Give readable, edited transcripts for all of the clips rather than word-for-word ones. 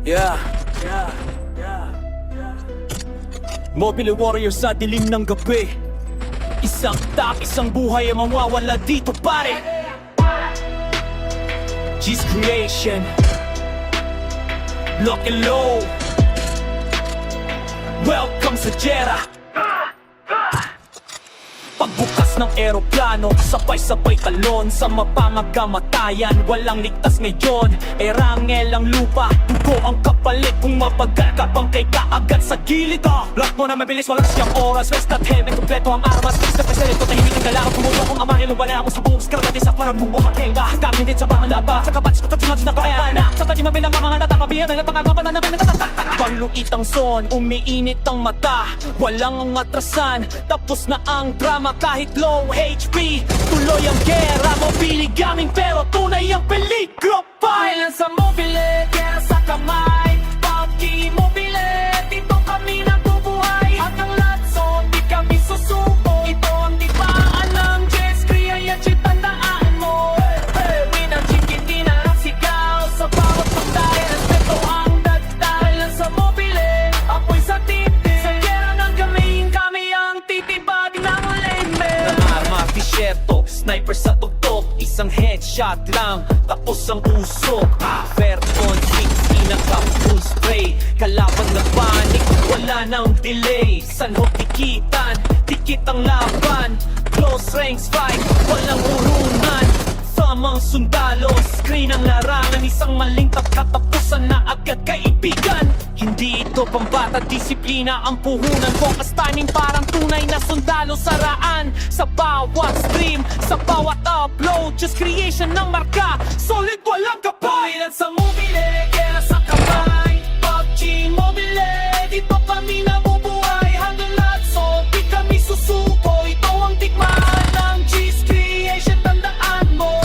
Yeah. Mobile warrior sa dilim ng gabi. Isang isang buhay ang mawawala dito, pare. G's creation. Lock and low. Welcome sa Jera. Pagbukas ng eroplano, sabay-sabay talon sa mapangagkamatayan. Walang ligtas ngayon, erangel ang lupa, dugo ang kapalit. Kung mapagal ka, bangkay ka agad sa gilid. Lock mo na mabilis, walang siyang oras. Rest at heaven, kompleto ang armas. Sa preserito, tahimik ang galaw. Pumuto kong ama, iluwala ako sa buong skaragati. Sa parang bumuhang tenga, gamit din sa pangalaba. Sa kapatid ko, tatunod na kaya na. Sa tadim mabilang mga natakabihan, ang pangagapan na namin nagtatatak. Pangluit ang son, umiinit ang mata. Walang ang atrasan, tapos na ang drama. Kahit low HP, tuloy ang gera. Mobile gaming pero tunay ang peligro. Violence sa mobile, gera sa kamay. PUBG mobile, dito kami nabubuhay. Hanggang latso, di kami susuko. Ito ang dipaan ng Jets, kriya yan, tandaan mo. Win ang chicken, di na lang sigaw. Sa bawat pagdaya, respeto ang dagdal. Sa mobile, apoy sa titi. Sa gera ng gamin, kami ang titibag ng T-shirto, sniper sa tuktok. Isang headshot lang, tapos ang usok. Fairphone 60, naka-full spray. Kalaban na panic, wala nang delay. Sanhok dikitan, dikit ang laban. Close range fight, walang urungan. Samang sundalo, screen ang larangan. Isang maling katapusan na agad kaibigan. Hindi ito pambata, disiplina ang puhunan. Focus timing parang tunay na sundalo. Saraan sa bawat stream, sa bawat upload. Just creation ng marka, solid walang kapay. At sa mobile, kaya sa kamay. PUBG mobile, dito kami nabubuhay. Hanggang latso, di kami susuko. Ito ang tikmaan ng G's creation, tandaan mo.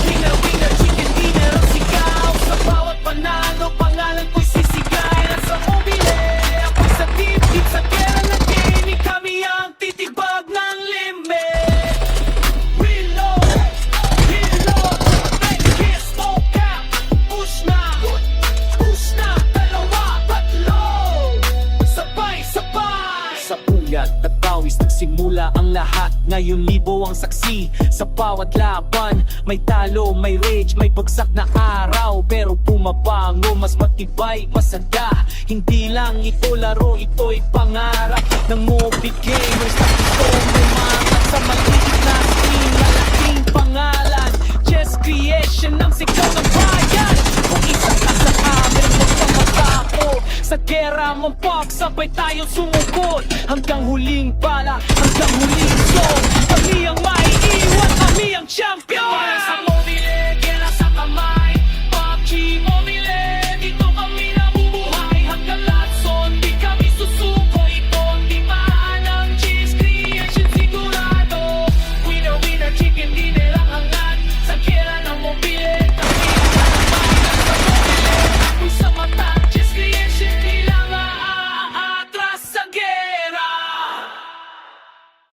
Winner, winner, chicken dinner ang sigaw. Sa bawat panalo, pangalan ko'y sisigay. At sa mobile, ako'y sa tip-tip. Sa kera ng gaming, kami ang titibag ng limit. Reload, reload, make it smoke out. Push na, dalawa, tatlo. Sabay-sabay. Sa puyat at pawis nagsimula ang lahat. Ngayon libo ang saksi sa bawat laban. May talo, may rage, may bagsak na araw. Pero pumabango, mas matibay, masada. Hindi lang ito laro, ito'y pangarap ng mobile gamers. Na gusto umangat sa maliit na screen. Malaking pangalan, just creation ng sigaw ng bayan. Kung isa ka sa amin, huwag kang matako. Sa gera mong pagsabay tayo sumugod. Hanggang huling bala, hanggang huling zone.